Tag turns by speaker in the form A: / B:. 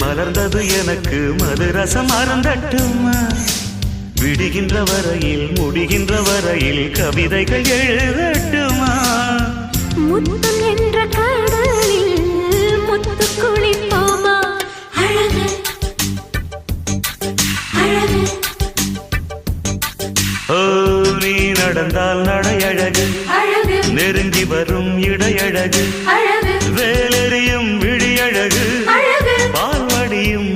A: மலர்ந்தது எனக்கு மதுரசம் அருந்தட்டுமா விடுகின்ற வரையில் முடிகின்ற வரையில் கவிதைகள் எழுதட்டுமா
B: முத்தம் என்ற கடலில் முத்து குளிப்போமா அழகு அழகு
A: ஓ நீ நடந்தால் நடையழகு
B: அழகு
A: நெருங்கி வரும் இடையழகு
B: அழகு
A: வேலெறியும் விழியழகு
B: அழகு
A: பால்வடியும்